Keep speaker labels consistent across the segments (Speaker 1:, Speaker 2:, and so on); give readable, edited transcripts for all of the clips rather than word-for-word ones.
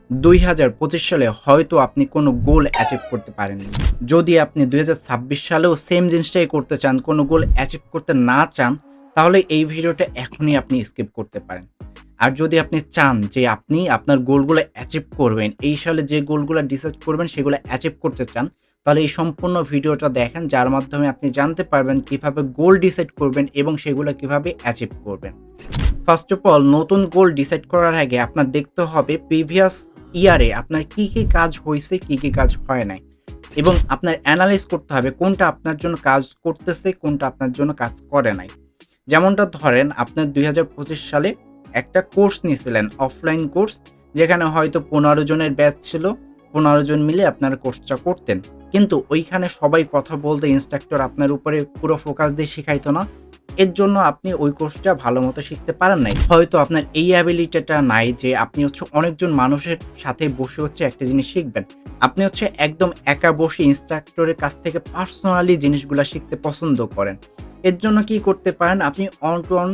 Speaker 1: 2025 সালে হয়তো আপনি কোনো গোল অ্যাচিভ করতে পারেননি। যদি আপনি 2026 সালেও সেম জিনিসটাই করতে চান, কোনো গোল অ্যাচিভ করতে না চান, তাহলে এই ভিডিওটা এখনই আপনি স্কিপ করতে পারেন। আর যদি আপনি চান যে আপনি আপনার গোলগুলো অ্যাচিভ করবেন, এই সালে যে গোলগুলো ডিসাইড করবেন সেগুলো অ্যাচিভ করতে চান, তাহলে এই সম্পূর্ণ ভিডিওটা দেখেন, যার মাধ্যমে আপনি জানতে পারবেন কিভাবে গোল ডিসাইড করবেন এবং সেগুলো কিভাবে অ্যাচিভ করবেন। ফার্স্ট অফ অল, নতুন গোল ডিসাইড করার আগে আপনার দেখতে হবে প্রিভিয়াস ইয়ারে আপনার কি কাজ হইছে, কি কাজ হয় নাই, এবং আপনার অ্যানালাইজ করতে হবে কোনটা আপনার জন্য কাজ করতেছে, কোনটা আপনার জন্য কাজ করে নাই। যেমনটা ধরেন, আপনার 2025 সালে একটা কোর্স নিয়েছিলেন, অফলাইন কোর্স, যেখানে হয়তো 15 জনের ব্যাচ ছিল, 15 জন মিলে আপনারা কোর্সটা করতেন। কিন্তু ওইখানে সবাই কথা বলতে, ইনস্ট্রাক্টর আপনার উপরে পুরো ফোকাস দিয়ে শিখাইতো না। এর জন্য আপনি ওই কোর্সটা ভালো মতো শিখতে পারেন নাই। হয়তো আপনার এই অ্যাবিলিটিটা নাই যে আপনি অনেকজন মানুষের সাথে বসে একটা জিনিস শিখবেন। আপনি একদম একা বসে ইনস্ট্রাক্টরের কাছ থেকে পার্সোনালি জিনিসগুলা শিখতে পছন্দ করেন। এর জন্য কি করতে পারেন, আপনি অন টু অন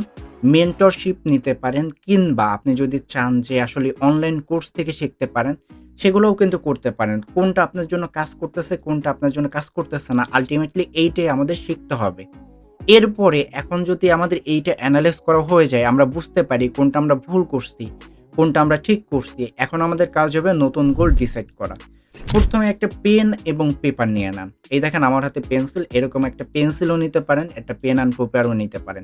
Speaker 1: মেন্টরশিপ নিতে পারেন, কিংবা আপনি যদি চান যে আসলে অনলাইন কোর্স থেকে শিখতে পারেন, সেগুলোও কিন্তু করতে পারেন। কোনটা আপনার জন্য কাজ করতেছে, কোনটা আপনার জন্য কাজ করতেছে না, আল্টিমেটলি এইটাই আমাদের শিখতে হবে। এরপরে এখন যদি আমাদের এইটা এনালাইজ করা হয়ে যায়, আমরা বুঝতে পারি কোনটা আমরা ভুল করছি, কোনটা আমরা ঠিক করছি, এখন আমাদের কাজ হবে নতুন গোল ডিসাইড করা। প্রথমে একটা পেন এবং পেপার নিয়ে নেন। এই দেখেন আমার হাতে পেন্সিল, এরকম একটা পেন্সিলও নিতে পারেন, একটা পেন অ্যান্ড পেপারও নিতে পারেন।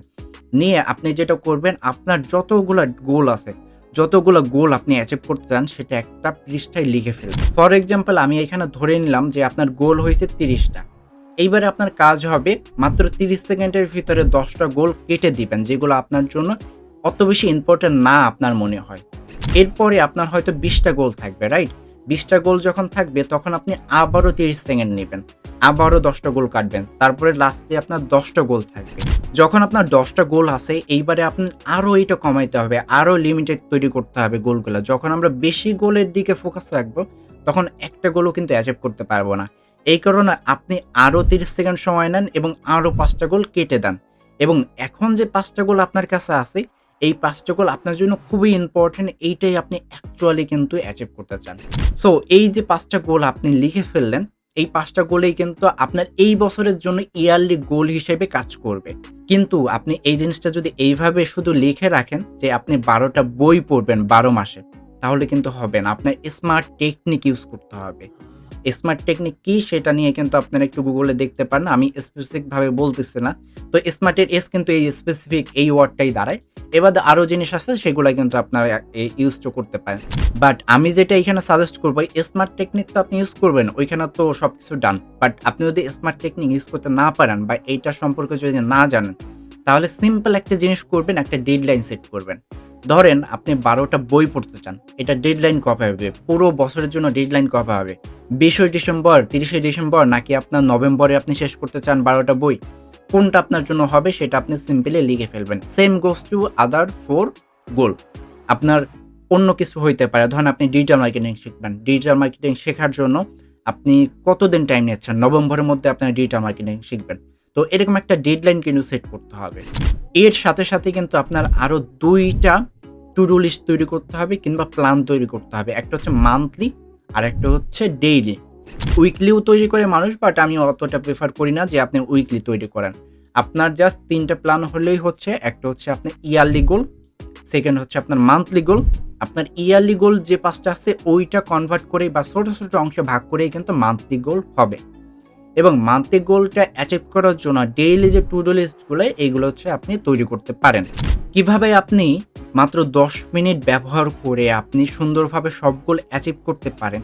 Speaker 1: নিয়ে আপনি যেটা করবেন, আপনার যতগুলো গোল আছে, যতগুলো গোল আপনি অ্যাচিভ করতে চান, সেটা একটা পৃষ্ঠায় লিখে ফেলবেন। ফর এক্সাম্পল, আমি এখানে ধরে নিলাম যে আপনার গোল হয়েছে 30টা। এইবারে আপনার কাজ হবে মাত্র 30 সেকেন্ডের ভিতরে 10টা গোল কেটে দিবেন, যেগুলো আপনার জন্য অত বেশি ইম্পর্টেন্ট না আপনার মনে হয়। এরপরে আপনার হয়তো 20টা গোল থাকবে, রাইট? 20টা গোল যখন থাকবে, তখন আপনি আবারও 30 সেকেন্ড নেবেন, আবারও 10টা গোল কাটবেন, তারপরে লাস্টে আপনার 10টা গোল থাকবে। যখন আপনার 10টা গোল আছে, এইবারে আপনার আরও এটা কমাইতে হবে, আরও লিমিটেড তৈরি করতে হবে গোলগুলো। যখন আমরা বেশি গোলের দিকে ফোকাস রাখবো, তখন একটা গোলও কিন্তু অ্যাচিভ করতে পারবো না। এই কারণে আপনি আরও 30 সেকেন্ড সময় নেন এবং আরও 5টা গোল কেটে দেন। এবং এখন যে 5টা গোল আপনার কাছে আছে, এই 5টা গোল আপনার জন্য খুবই ইম্পর্টেন্ট, এইটাই আপনি অ্যাকচুয়ালি কিন্তু অ্যাচিভ করতে চান। সো এই যে 5টা গোল আপনি লিখে ফেললেন, এই 5টা গোলেই কিন্তু আপনার এই বছরের জন্য ইয়ারলি গোল হিসেবে কাজ করবে। কিন্তু আপনি এই জিনিসটা যদি এইভাবে শুধু লিখে রাখেন যে আপনি 12টা বই পড়বেন 12 মাসে, তাহলে কিন্তু হবে না। আপনার স্মার্ট টেকনিক ইউজ করতে হবে। স্মার্ট টেকনিক কি সেটা নিয়ে কিন্তু আপনারা একটু গুগলে দেখতে পারেন, আমি স্পেসিফিকভাবে বলতেছি না। তো স্মার্টের এস কিন্তু এই স্পেসিফিক এই ওয়ার্ডটাই দাঁড়ায়। এবার আরও জিনিস আছে, সেগুলো কিন্তু আপনারা ইউজ করতে পারেন। বাট আমি যেটা এখানে সাজেস্ট করবো, স্মার্ট টেকনিক তো আপনি ইউজ করবেন, ওইখানে তো সব কিছু ডান। বাট আপনি যদি স্মার্ট টেকনিক ইউজ করতে না পারেন বা এইটার সম্পর্কে যদি না জানেন, তাহলে সিম্পল একটা জিনিস করবেন, একটা ডেডলাইন সেট করবেন। ধরেন আপনি 12টা বই পড়তে চান, এটা ডেডলাইন কবে হবে, পুরো বছরের জন্য ডেডলাইন কবে হবে, 20 ডিসেম্বর, 30 ডিসেম্বর, নাকি আপনার নভেম্বরে আপনি শেষ করতে চান 12টা বই, কোনটা আপনার জন্য হবে সেটা আপনি সিম্পলি লিখে ফেলবেন। সেম গোস টু আদার 4 গোল। আপনার অন্য কিছু হইতে পারে, ধরেন আপনি ডিজিটাল মার্কেটিং শিখবেন, ডিজিটাল মার্কেটিং শেখার জন্য আপনি কতদিন টাইম নিচ্ছেন, নভেম্বরের মধ্যে আপনার ডিজিটাল মার্কেটিং শিখবেন। তো এরকম একটা ডেডলাইন কিন্তু সেট করতে হবে। এর সাথে সাথে কিন্তু আপনার আরও 2টা টু ডু লিস্ট তৈরি করতে হবে, কিংবা প্ল্যান তৈরি করতে হবে। একটা হচ্ছে মান্থলি, আর একটা হচ্ছে ডেইলি। উইকলিও তৈরি করে মানুষ, বাট আমি অতটা প্রেফার করি না যে আপনি উইকলি তৈরি করেন। আপনার জাস্ট 3টা প্ল্যান হলেই হচ্ছে। একটা হচ্ছে আপনার ইয়ারলি গোল, সেকেন্ড হচ্ছে আপনার মান্থলি গোল। আপনার ইয়ারলি গোল যে 5টা আছে, ওইটা কনভার্ট করে বা ছোট ছোট অংশে ভাগ করেই কিন্তু মান্থলি গোল হবে। এবং মান্থলি গোলটা অ্যাচিভ করার জন্য ডেইলি যে টু ডু লিস্টগুলো, এইগুলো আপনি তৈরি করতে পারেন। কিভাবে আপনি মাত্র 10 মিনিট ব্যবহার করে আপনি সুন্দরভাবে সব গোল অ্যাচিভ করতে পারেন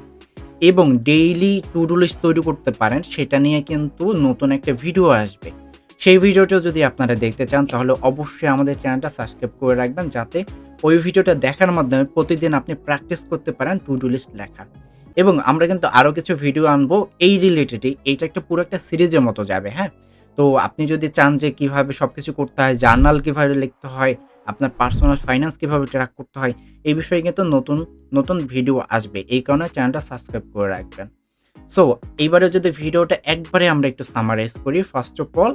Speaker 1: এবং ডেইলি টু ডু লিস্ট তৈরি করতে পারেন, সেটা নিয়ে কিন্তু নতুন একটা ভিডিও আসবে। সেই ভিডিওটা যদি আপনারা দেখতে চান, তাহলে অবশ্যই আমাদের চ্যানেলটা সাবস্ক্রাইব করে রাখবেন, যাতে ওই ভিডিওটা দেখার মাধ্যমে প্রতিদিন আপনি প্র্যাকটিস করতে পারেন টু ডু লিস্ট লেখা। এবং আমরা কিন্তু আরও কিছু ভিডিও আনবো এই রিলেটেডই। এইটা পুরো একটা সিরিজের মতো যাবে, হ্যাঁ? তো আপনি যদি চান যে কিভাবে সবকিছু করতে হয়, জার্নাল কিভাবে লিখতে হয়, আপনার পার্সোনাল ফাইন্যান্স কিভাবে ট্র্যাক করতে হয়, এই বিষয়ে কিন্তু নতুন নতুন ভিডিও আসবে। এই কারণে চ্যানেলটা সাবস্ক্রাইব করে রাখবেন। সো এইবারে যদি ভিডিওটা একবারে আমরা একটু সামারাইজ করি, ফার্স্ট অফ অল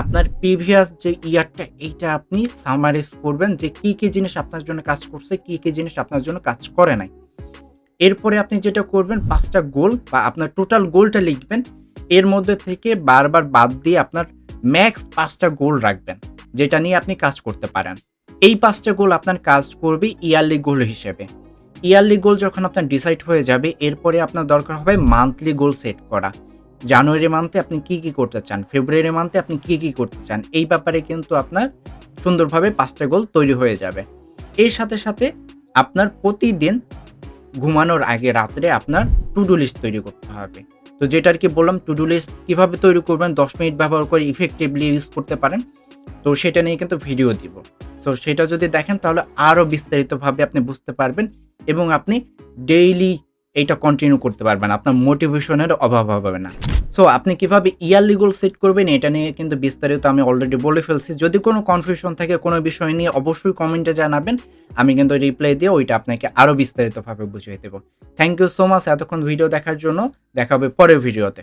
Speaker 1: আপনার প্রিভিয়াস যে ইয়ারটা, এইটা আপনি সামারাইজ করবেন যে কি জিনিস আপনার জন্য কাজ করছে, কি জিনিস আপনার জন্য কাজ করে নাই। এরপরে আপনি যেটা করবেন 5টা গোল বা আপনার টোটাল গোলটা লিখবেন। এর মধ্যে থেকে বারবার বাদ দিয়ে আপনার ম্যাক্স 5টা গোল রাখবেন, যেটা নিয়ে আপনি কাজ করতে পারেন। এই 5টা গোল আপনার কাজ করবে ইয়ারলি গোল হিসেবে। ইয়ারলি গোল যখন আপনার ডিসাইড হয়ে যাবে, এরপরে আপনার দরকার হবে মান্থলি গোল সেট করা। জানুয়ারি মান্থে আপনি কি করতে চান, ফেব্রুয়ারি মান্থে আপনি কি করতে চান, এই ব্যাপারে কিন্তু আপনার সুন্দরভাবে 5টা গোল তৈরি হয়ে যাবে। এর সাথে সাথে আপনার প্রতিদিন ঘুমানোর আগে রাত্রে আপনার টু ডু লিস্ট তৈরি করতে হবে। তো যেটা আর কি বললাম, টু ডু লিস্ট কীভাবে তৈরি করবেন, 10 মিনিট ব্যবহার করে ইফেক্টিভলি ইউজ করতে পারেন, তো সেটা নিয়ে কিন্তু ভিডিও দিব। সো সেটা যদি দেখেন তাহলে আরও বিস্তারিতভাবে আপনি বুঝতে পারবেন এবং আপনি ডেইলি এইটা কন্টিনিউ করতে পারবেন, আপনার মোটিভেশনের অভাব হবে না। সো আপনি কিভাবে ইয়ারলি গোল সেট করবেন এটা নিয়ে কিন্তু বিস্তারিত আমি অলরেডি বলে ফেলছি। যদি কোনো কনফিউশন থাকে কোনো বিষয় নিয়ে অবশ্যই কমেন্টে জানাবেন, আমি কিন্তু রিপ্লাই দিয়ে ওইটা আপনাকে আরও বিস্তারিতভাবে বুঝিয়ে দেবো। থ্যাংক ইউ সো মাচ এতক্ষণ ভিডিও দেখার জন্য। দেখা হবে পরের ভিডিওতে।